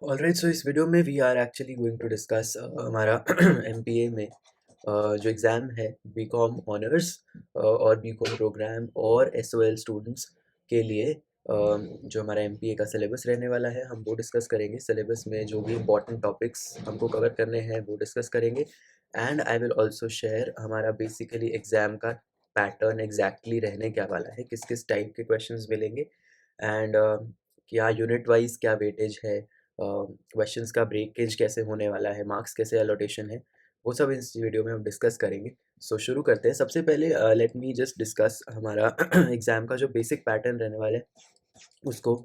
Alright, सो इस video में we are actually going to discuss हमारा एमपीए में जो एग्ज़ाम है बीकॉम ऑनर्स और बीकॉम प्रोग्राम और एसओएल स्टूडेंट्स के लिए जो हमारा एमपीए का सिलेबस रहने वाला है हम वो डिस्कस करेंगे। सिलेबस में जो भी इंपॉर्टेंट टॉपिक्स हमको कवर करने हैं वो डिस्कस करेंगे and I will also share हमारा बेसिकली एग्ज़ाम का पैटर्न एग्जैक्टली रहने क्या वाला है, किस किस टाइप के क्वेश्चंस मिलेंगे एंड क्या यूनिट वाइज क्या वेटेज है, क्वेश्चंस का ब्रेकेज कैसे होने वाला है, मार्क्स कैसे एलोटेशन है, वो सब इस वीडियो में हम डिस्कस करेंगे। सो शुरू करते हैं। सबसे पहले लेट मी जस्ट डिस्कस हमारा एग्ज़ाम का जो बेसिक पैटर्न रहने वाला है उसको।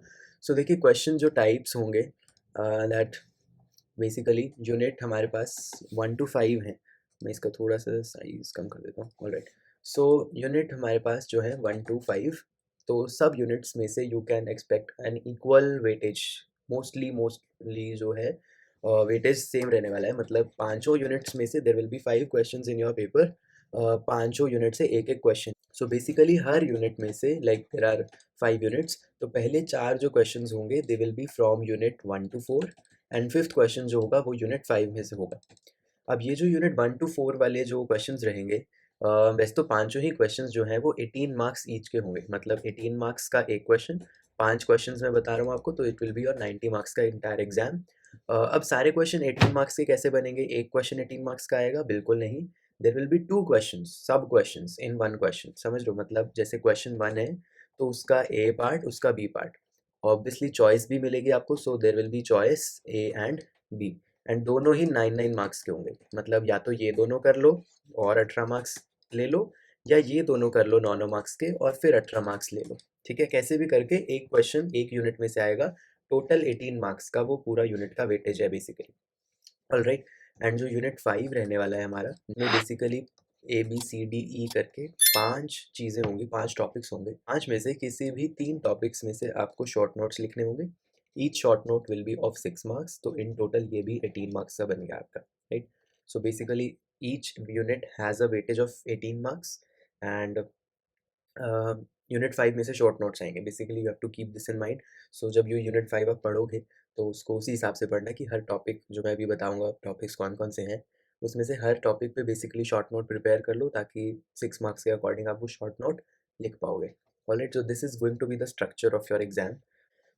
सो देखिए, क्वेश्चन जो टाइप्स होंगे दैट बेसिकली यूनिट हमारे पास 1 to 5 हैं। मैं इसका थोड़ा सा साइज़ कम कर देता हूँ। ऑलराइट, सो यूनिट हमारे पास जो है 1 to 5, तो सब यूनिट्स में से you can expect an equal weightage. Mostly जो है वेटेज सेम रहने वाला है, मतलब पाँचों यूनिट्स में से देर will B 5 questions in your paper. पाँचों यूनिट से एक एक क्वेश्चन। सो बेसिकली हर यूनिट में से लाइक देर आर 5 यूनिट्स, तो पहले 4 जो क्वेश्चंस होंगे they will be from unit 1 to 4 and fifth question जो होगा वो यूनिट 5 में से होगा। अब ये जो यूनिट 1 to 4 वाले जो क्वेश्चंस रहेंगे, वैसे तो पांचों ही क्वेश्चंस जो हैं वो 18 मार्क्स ईच के होंगे, मतलब 18 मार्क्स का एक क्वेश्चन। 5 क्वेश्चंस मैं बता रहा हूँ आपको, तो इट विल बी और 90 मार्क्स का इंटायर एग्जाम। अब सारे क्वेश्चन 18 मार्क्स के कैसे बनेंगे? एक क्वेश्चन 18 मार्क्स का आएगा? बिल्कुल नहीं। There will be 2 question, sub question in 1 question. समझ लो, मतलब जैसे क्वेश्चन 1 है तो उसका ए पार्ट उसका बी पार्ट, ऑब्वियसली चॉइस भी मिलेगी आपको। So there will be choice A and B, and दोनों ही 9 9 मार्क्स के होंगे। मतलब या तो ये दोनों कर लो और 18 मार्क्स ले लो, या ये दोनों कर लो 9 9 मार्क्स के और फिर 18 मार्क्स ले लो। ठीक है, कैसे भी करके एक क्वेश्चन एक यूनिट में से आएगा। टोटल 18 मार्क्स का वो पूरा यूनिट का वेटेज है बेसिकली। ऑलराइट, एंड जो यूनिट 5 रहने वाला है हमारा, में basically A B C D E करके 5 चीज़ें होंगी, 5 टॉपिक्स होंगे। 5 में से किसी भी 3 टॉपिक्स में से आपको शॉर्ट नोट्स लिखने होंगे। Each short note will be of 6 marks, तो इन टोटल ये भी 18 मार्क्स का बन गया आपका। Right, so basically each unit has a weightage of 18 marks and unit 5 में से शॉर्ट नोट्स आएंगे। Basically you have to keep this in mind. So जब ये यूनिट 5 आप पढ़ोगे तो उसको उसी हिसाब से पढ़ना कि हर टॉपिक जो मैं अभी बताऊंगा, टॉपिक्स कौन कौन से हैं, उसमें से हर टॉपिक पे बेसिकली शॉर्ट नोट प्रिपेयर कर लो, ताकि 6 मार्क्स के अकॉर्डिंग आप वो शॉर्ट नोट लिख पाओगे। Alright, so this is going to be the structure of your exam.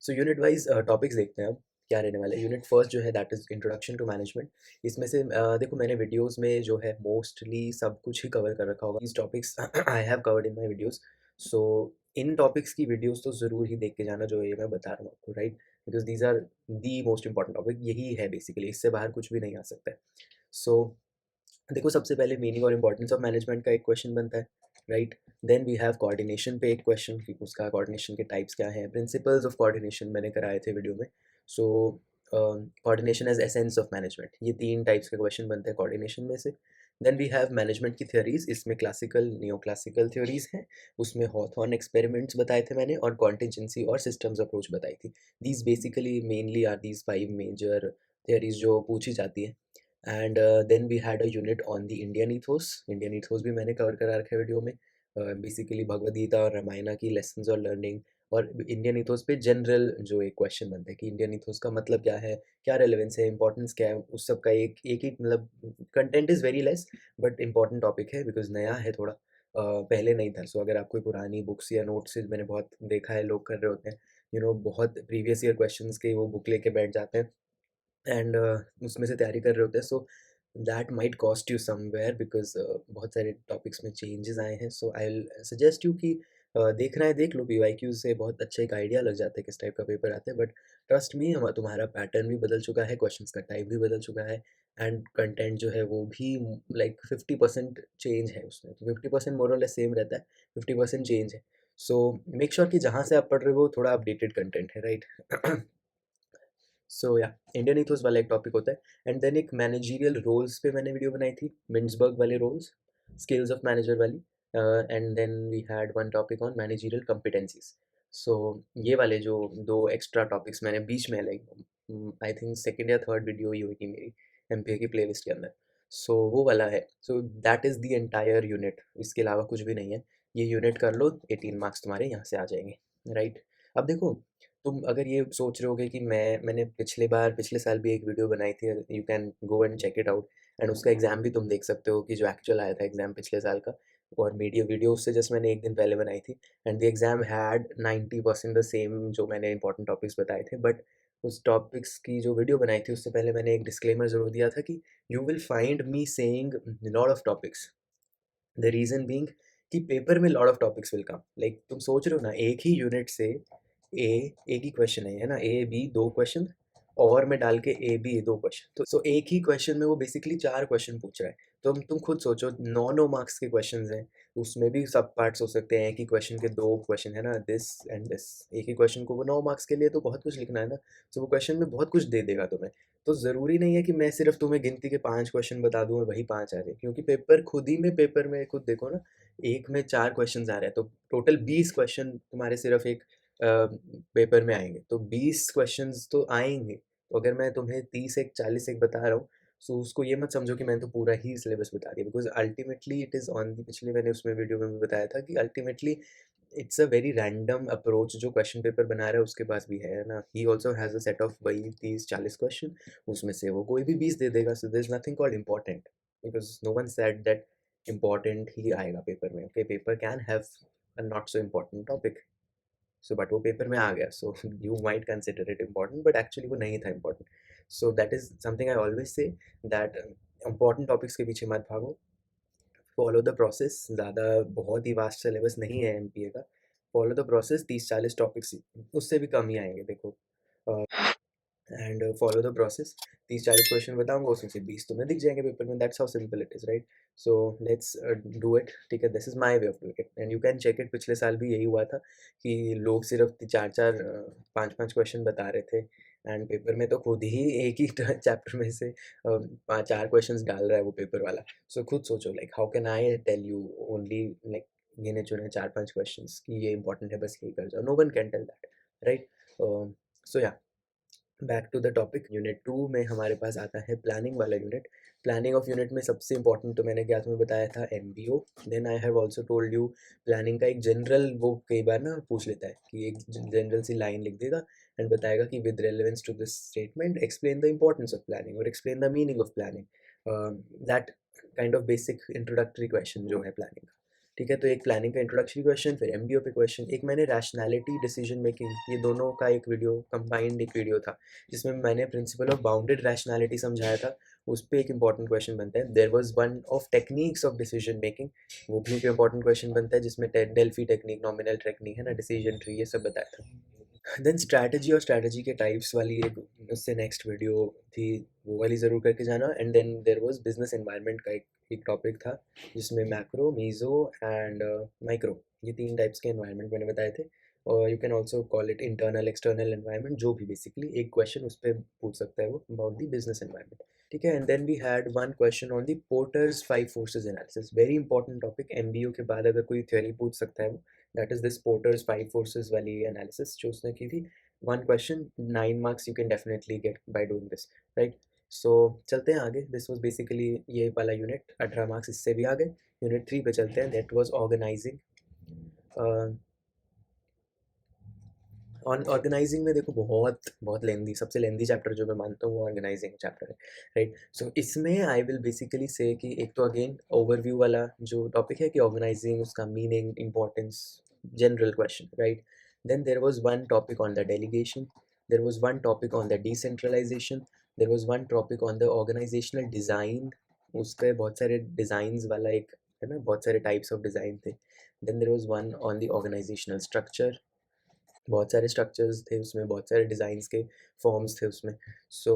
So unit wise topics देखते हैं अब क्या रहने वाला है। यूनिट फर्स्ट जो है that is introduction to management. इसमें से देखो, मैंने वीडियोस में जो है मोस्टली सब कुछ ही कवर कर रखा होगा। these topics I have covered in my videos. So in topics की वीडियोस तो ज़रूर ही देख के जाना जो ये मैं बता रहा हूँ आपको, right, because these are the most important topic. यही है बेसिकली, इससे बाहर कुछ भी नहीं आ सकता है। सो देखो, सबसे पहले मीनिंग और इम्पोर्टेंस ऑफ मैनेजमेंट का एक क्वेश्चन बनता है, right. Then we have coordination पे एक क्वेश्चन कि उसका कोऑर्डिनेशन के टाइप्स क्या हैं। प्रिंसिपल्स ऑफ कोऑर्डिनेशन मैंने कराए थे वीडियो में। So coordination as essence of management, ये 3 टाइप्स के क्वेश्चन बनते हैं कोऑर्डिनेशन में से। देन वी हैव मैनेजमेंट की थ्योरीज, इसमें क्लासिकल नियो क्लासिकल थ्योरीज हैं। उसमें हॉथॉर्न एक्सपेरिमेंट्स बताए थे मैंने, और कॉन्टिजेंसी और सिस्टम्स अप्रोच बताई थी। These basically mainly are these 5 major theories जो पूछी जाती है। And then we had a unit on the Indian ethos. Indian ethos भी मैंने कवर करा रखा है वीडियो में। बेसिकली भगवद गीता और रामायण की लेसन्स और लर्निंग, और इंडियन ईथोस पे जनरल जो एक क्वेश्चन बनता है कि इंडियन ईथोस का मतलब क्या है, क्या रेलेवेंस है, इंपॉर्टेंस क्या है, उस सब का एक एक ही, मतलब content is very less but important topic है बिकॉज नया है थोड़ा। पहले नहीं था। सो अगर आपको पुरानी बुक्स या नोट्स, मैंने बहुत देखा है लोग कर रहे होते हैं, बहुत प्रीवियस ईयर क्वेश्चंस के वो बुक लेके बैठ जाते हैं एंड उसमें से तैयारी कर रहे होते हैं। So that might cost you somewhere because बहुत सारे टॉपिक्स में चेंजेस आए हैं। सो आई विल सजेस्ट यू कि देखना है देख लो। पीवाईक्यू से बहुत अच्छा एक आइडिया लग जाता है किस टाइप का पेपर आता है, बट ट्रस्ट मी, हम तुम्हारा पैटर्न भी बदल चुका है, क्वेश्चंस का टाइप भी बदल चुका है, एंड कंटेंट जो है वो भी लाइक 50% चेंज है उसमें। तो 50% मोर और लेस सेम रहता है, 50% चेंज है। सो मेक श्योर कि जहाँ से आप पढ़ रहे हो थोड़ा अपडेटेड कंटेंट है, right. So yeah, Indian ethos वाला एक टॉपिक होता है। एंड देन एक मैनेजरियल रोल्स पे मैंने वीडियो बनाई थी, मिन्सबर्ग वाले रोल्स, स्किल्स ऑफ मैनेजर वाली। And then we had one topic on managerial competencies. So ये वाले जो 2 एक्स्ट्रा टॉपिक्स मैंने बीच में, लाइक आई थिंक सेकेंड या थर्ड वीडियो ही होगी मेरी एमपीए की प्लेलिस्ट के अंदर। सो वो वाला है। So that is the entire unit, इसके अलावा कुछ भी नहीं है। ये यूनिट कर लो, 18 मार्क्स तुम्हारे यहाँ से आ जाएंगे, राइट। अब देखो, तुम अगर ये सोच रहे होगे कि मैंने पिछले साल भी एक वीडियो बनाई थी, you can go and check it out, and उसका एग्ज़ाम भी तुम देख सकते हो कि जो एक्चुअल आया था एग्ज़ाम पिछले साल का, और मीडिया वीडियो उससे जस्ट मैंने एक दिन पहले बनाई थी, and the exam had 90% the same जो मैंने इंपॉर्टेंट टॉपिक्स बताए थे, बट उस टॉपिक्स की जो वीडियो बनाई थी उससे पहले मैंने एक डिस्क्लेमर ज़रूर दिया था कि you will find me saying lot of topics, the reason being कि पेपर में lot of topics will come, like तुम सोच रहे हो ना एक ही यूनिट से ए एक ही क्वेश्चन है ना, ए बी दो क्वेश्चन, और में डाल के ए बी दो क्वेश्चन, तो सो एक ही क्वेश्चन में वो बेसिकली चार क्वेश्चन पूछ रहा है। तो तुम खुद सोचो, नौ नौ मार्क्स के क्वेश्चन हैं, उसमें भी सब पार्ट्स हो सकते हैं, एक ही क्वेश्चन के दो क्वेश्चन है ना, दिस एंड दिस, एक ही क्वेश्चन को वो 9 मार्क्स के लिए तो बहुत कुछ लिखना है ना, तो वो क्वेश्चन में बहुत कुछ दे देगा तुम्हें। तो ज़रूरी नहीं है कि मैं सिर्फ तुम्हें गिनती के 5 क्वेश्चन बता दूँ और वही 5 आ जाए, क्योंकि पेपर खुद ही में, पेपर में खुद देखो ना, एक में 4 क्वेश्चन आ रहे हैं, तो टोटल 20 क्वेश्चन तुम्हारे सिर्फ एक पेपर में आएंगे, तो 20 क्वेश्चंस तो आएंगे। तो अगर मैं तुम्हें 30 एक 40 एक बता रहा हूँ, सो उसको ये मत समझो कि मैंने तो पूरा ही सिलेबस बता दिया, because ultimately it is on the, पिछले मैंने उसमें वीडियो में भी बताया था कि ultimately it's a very random approach जो क्वेश्चन पेपर बना रहा है उसके पास भी है ना, he also has a set of वही 30 40 क्वेश्चन, उसमें से वो कोई भी 20 दे देगा, so there is nothing called important, because no one said that important ही आएगा पेपर में, okay, paper can have a not so important topic, so but वो पेपर में आ गया, so you might consider it important, but actually वो नहीं था important. So that is something I always say, that important topics के पीछे मत भागो, फॉलो द प्रोसेस, ज़्यादा बहुत ही वास्ट सिलेबस नहीं है एमपीए का, फॉलो द प्रोसेस, 30 40 टॉपिक्स, उससे भी कम ही आएंगे देखो, and follow the process, 30 40 question बताऊंगा, उसमें से 20 तुम्हें दिख जाएंगे पेपर में, that's how simple it is, right. So let's do it, ठीक है, this is my way of doing it, and you can check it, पिछले साल भी यही हुआ था कि लोग सिर्फ 4 4 5 5 क्वेश्चन बता रहे थे, एंड पेपर में तो खुद ही एक ही चैप्टर में से 5 4 क्वेश्चन डाल रहा है वो पेपर वाला। सो खुद सोचो, like how can I tell you only, like गिने चुने 4 5 क्वेश्चन कि ये इंपॉर्टेंट है, बस यही कर जाओ, no one can tell that, right. So yeah, back to the topic, unit 2 में हमारे पास आता है प्लानिंग वाला यूनिट। प्लानिंग ऑफ यूनिट में सबसे इंपॉर्टेंट तो मैंने क्या तुम्हें बताया था, MBO. Then I have also told you, planning का एक जनरल, वो कई बार ना पूछ लेता है कि एक जनरल सी लाइन लिख देगा एंड बताएगा कि with relevance to this statement explain the importance of planning और explain the meaning of planning, that kind of basic introductory question जो है प्लानिंग का, ठीक है। तो एक प्लानिंग का इंट्रोडक्टरी क्वेश्चन, फिर एमबीओ पे क्वेश्चन, एक मैंने रैशनैलिटी, डिसीजन मेकिंग, ये दोनों का एक वीडियो, कंबाइंड एक वीडियो था जिसमें मैंने प्रिंसिपल ऑफ बाउंडेड रैशनैलिटी समझाया था, उस पे एक इंपॉर्टेंट क्वेश्चन बनता है। There was one of techniques of decision making, वो भी एक इंपॉर्टेंट क्वेश्चन बनता है जिसमें डेल्फी टेक्निक, नॉमिनल टेक्निक है ना, डिसीजन ट्री, ये सब बताया था। देन स्ट्रैटेजी और स्ट्रैटेजी के टाइप्स वाली एक उससे नेक्स्ट वीडियो थी, वो वाली ज़रूर करके जाना। And then there was business environment का एक टॉपिक था जिसमें मैक्रो, मीज़ो एंड माइक्रो, ये 3 टाइप्स के एनवायरनमेंट मैंने बताए थे, और you can also call it internal external environment, जो भी बेसिकली एक क्वेश्चन उस पर पूछ सकता है वो अबाउट द बिजनेस एनवायरनमेंट, ठीक है। And then we had one question on the Porter's 5 forces analysis, very important topic, MBO के बाद अगर कोई थ्योरी पूछ सकता है वो, that is this Porter's 5 forces वाली एनालिसिस जो उसने की थी। One question, 9 marks you can definitely get by doing this, right. So चलते हैं आगे, दिस वाज बेसिकली ये वाला यूनिट, 18 मार्क्स इससे भी आ गए। यूनिट 3 पे चलते हैं, that was organising. On organising में देखो बहुत बहुत लेंदी, सबसे लेंदी चैप्टर जो मैं मानता हूँ वो ऑर्गेनाइजिंग चैप्टर है, राइट। सो इसमें आई विल बेसिकली से कि एक तो अगेन ओवरव्यू वाला जो टॉपिक है कि ऑर्गेनाइजिंग, उसका meaning, importance, general question, right. Then there was one topic on the delegation, there was one topic on the decentralisation, there was one topic on the organisational design, उस पर बहुत सारे designs वाला एक है ना, बहुत सारे टाइप्स ऑफ डिज़ाइन थे। Then there was one on the organisational structure, बहुत सारे स्ट्रक्चर्स थे उसमें, बहुत सारे डिज़ाइंस के फॉर्म्स थे उसमें। सो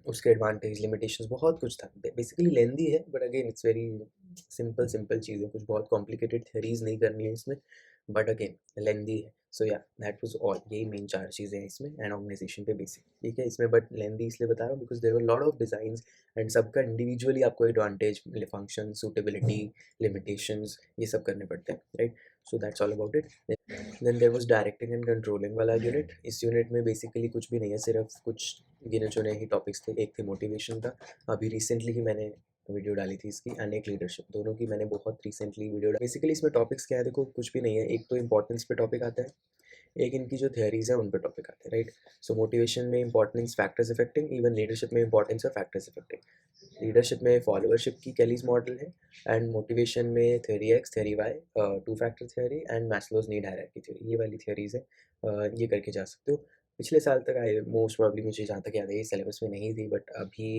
उसके एडवांटेज, लिमिटेशंस, बहुत कुछ था, बेसिकली लेंदी है, but again it's very simple simple चीज़ें, कुछ बहुत कॉम्प्लिकेटेड थ्योरीज नहीं करनी है इसमें, बट अगेन लेंदी है। सो या, दैट वाज ऑल, यही मेन 4 चीज़ें हैं इसमें, एंड ऑर्गेनाइजेशन पे बेसिक, ठीक है। इसमें बट लेंदी इसलिए बता रहा हूँ because there were lot of designs, and सबका इंडिविजुअली आपको एडवांटेज, फंक्शन, सूटेबिलिटी, लिमिटेशंस, ये सब करने पड़ते हैं, right. So that's all about it. Then there was directing and controlling वाला यूनिट। इस यूनिट में बेसिकली कुछ भी नहीं है, सिर्फ कुछ गिने चुने ही टॉपिक्स थे। एक थे मोटिवेशन का, अभी रिसेंटली ही मैंने वीडियो डाली थी इसकी, एंड एक लीडरशिप, दोनों की मैंने बहुत रिसेंटली वीडियो डाली। बेसिकली इसमें टॉपिक्स क्या है देखो, कुछ भी नहीं है, एक तो इंपॉर्टेंस पे टॉपिक आता है, एक इनकी जो थियरीज है उन पे टॉपिक आते हैं, राइट। सो मोटिवेशन में importance, factors affecting, even leadership में इंपॉर्टेंस और फैक्टर्स इफेक्टिंग। लीडरशिप में फॉलोअरशिप की कैलीज मॉडल है, एंड मोटिवेशन में theory X, theory Y, two factor theory and Maslow's need hierarchy theory, ये वाली थ्योरीज है। ये करके जा सकते हो। पिछले साल तक आई मोस्ट प्रॉब्ली, मुझे जहाँ तक याद है, ये सिलेबस में नहीं थी, बट अभी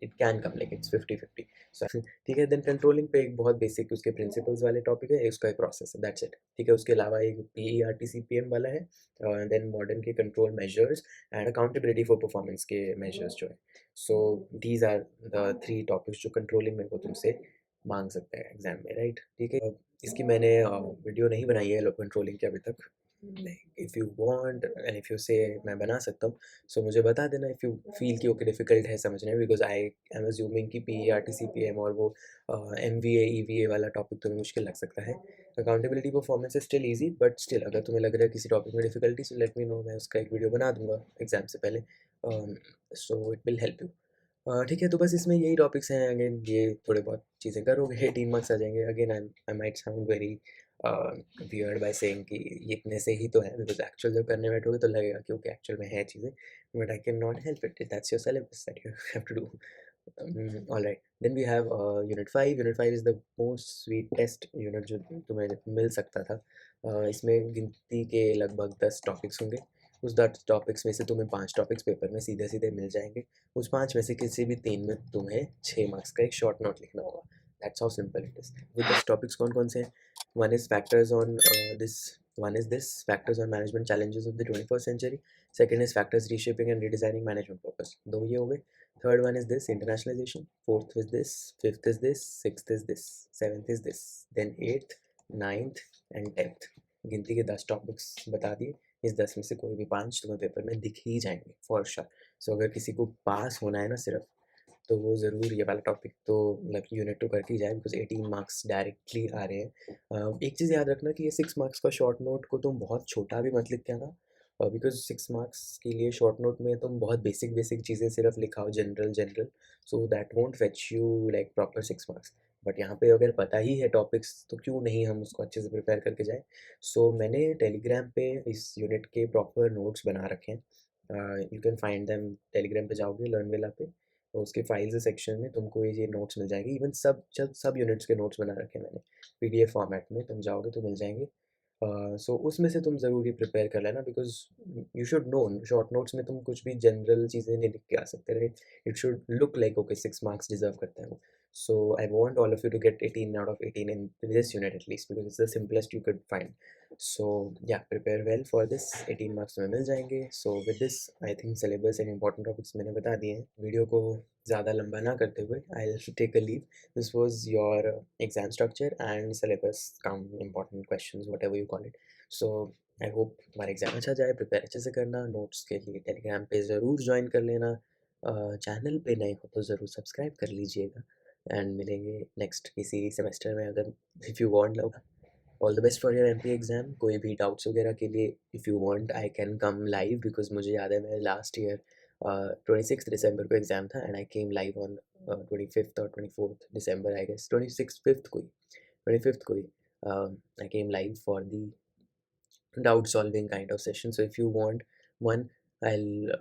it can come, like it's 50-50। सो ठीक है। देन कंट्रोलिंग पे एक बहुत बेसिक उसके प्रिंसिपल्स वाले टॉपिक है, उसका एक प्रोसेस है, दैट्स इट। ठीक है। उसके अलावा एक PERT CPM वाला है, देन मॉडर्न के control measures and accountability for performance के मेजर्स जो है। So these are the 3 topics जो कंट्रोलिंग में वो तुमसे मांग सकते हैं एग्जाम में, राइट। ठीक है। इसकी मैंने वीडियो नहीं बनाई है कंट्रोलिंग की अभी तक। If you want and if you से मैं बना सकता हूँ, सो मुझे बता देना इफ़ यू फील कि ओके डिफ़िकल्ट है समझने में, बिकॉज आई एम अज्यूमिंग कि PERT CPM और वो MVA EVA वाला टॉपिक तुम्हें मुश्किल लग सकता है। Accountability performance is still easy, but still अगर तुम्हें लग रहा है किसी टॉपिक में difficulty, so let me know, मैं उसका एक वीडियो बना दूंगा एग्जाम से पहले। So it will help you. ठीक है। तो बस इसमें यही टॉपिक्स हैं। अगेन ये थोड़े बहुत चीज़ें करोगे 18 मार्क्स आ जाएंगे। Again I might sound very weird by saying कि ये इतने से ही तो है, बिकॉज एक्चुअल जब करने बैठोगे तो लगेगा कि ओके एक्चुअल में है चीज़ें, but I cannot help it, that's your syllabus that you have to do. Alright, then we have unit 5। Unit 5 is the most sweetest unit जो तुम्हें मिल सकता था। इसमें गिनती के लगभग 10 टॉपिक्स होंगे। उस 10 टॉपिक्स में से तुम्हें 5 टॉपिक्स पेपर में सीधे सीधे मिल जाएंगे। उस 5 में से किसी भी 3 में तुम्हें 6 मार्क्स का एक शॉर्ट नोट लिखना होगा। That's how simple it is. With this topics कौन कौन से हैं? One is factors on this one is this factors on management challenges of the 21st century. Second is factors reshaping and redesigning management purpose, दो ये हो गए। Third one is this internationalisation, fourth is this, fifth is this, sixth is this, seventh is this, then eighth, ninth and tenth. गिनती के 10 topics बता दिए। इस 10 में से कोई भी 5 तुम्हें पेपर में दिख ही जाएंगे फॉर श्योर। सो अगर किसी को पास होना है ना सिर्फ, तो वो ज़रूर ये वाला टॉपिक तो मतलब यूनिट 2 करके ही जाए, बिकॉज 18 मार्क्स डायरेक्टली आ रहे हैं। एक चीज़ याद रखना कि ये 6 मार्क्स का शॉर्ट नोट को तुम बहुत छोटा भी मत लिख के आना, बिकॉज 6 मार्क्स के लिए शॉर्ट नोट में तुम बहुत बेसिक बेसिक चीज़ें सिर्फ लिखाओ, general general, so that won't fetch you like proper 6 marks. But यहाँ पे अगर पता ही है टॉपिक्स, तो क्यों नहीं हम उसको अच्छे से प्रिपेयर करके जाए। सो मैंने टेलीग्राम पे इस यूनिट के प्रॉपर नोट्स बना रखे हैं। You can find them, Telegram पे जाओगे लर्नविला पे, तो उसके फाइल्स सेक्शन में तुमको ये नोट्स मिल जाएंगे। इवन सब यूनिट्स के नोट्स बना रखे हैं मैंने PDF फॉर्मेट में, तुम जाओगे तो मिल जाएंगे। सो उसमें से तुम ज़रूर ये प्रिपेयर कर लेना, because you should know short notes में तुम कुछ भी जनरल चीज़ें नहीं लिख के आ सकते, right. It should look like okay 6 marks deserve करते हैं वो। So I want all of you to get 18 out of 18 in this unit at least, because it's the simplest you could find. So yeah prepare well for this, 18 marks में मिल जाएंगे। So with this I think syllabus and important topics मैंने बता दिए हैं। Video को ज़्यादा लंबा ना करते हुए I will take a leave. This was your exam structure and syllabus come important questions, whatever you call it. So I hope तुम्हारा एग्जाम अच्छा जाए, प्रिपेयर अच्छे से करना। नोट्स के लिए टेलीग्राम पे ज़रूर ज्वाइन कर लेना। चैनल पे नए हो तो ज़रूर सब्सक्राइब कर लीजिएगा, एंड मिलेंगे नेक्स्ट किसी सेमेस्टर में, अगर if you want. All the best for your MP exam. कोई भी डाउट्स वगैरह के लिए if you want I can come live, because मुझे याद है मैं लास्ट ईयर 26 दिसंबर को एग्ज़ाम था, and I came live on 25th और 24th December, I guess 26 5th को ही, 25th को ही I came live for the doubt solving kind of session. So if you want one, I'll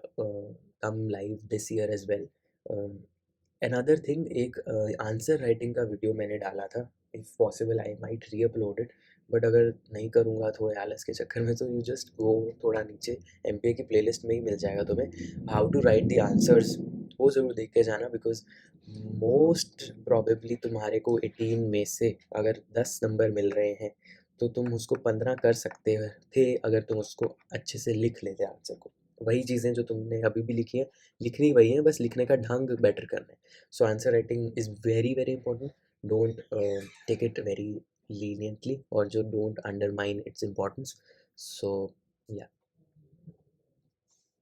come live this year as well. Another thing, एक answer writing का video मैंने डाला था, if possible I might reupload it, but अगर नहीं करूँगा थोड़े आलस के चक्कर में, तो यू जस्ट गो थोड़ा नीचे, MPA की प्लेलिस्ट में ही मिल जाएगा तुम्हें, how to write the answers, वो ज़रूर देख के जाना। बिकॉज मोस्ट प्रॉबेबली तुम्हारे को 18 में से अगर 10 नंबर मिल रहे हैं, तो तुम उसको 15 कर सकते थे अगर तुम उसको अच्छे से लिख लेते आंसर को। वही चीज़ें जो तुमने अभी भी लिखी हैं, लिखनी वही है, बस लिखने का ढंग बेटर करना है। So answer writing is very very important. Don't take it very leniently, और जो don't undermine its importance. So या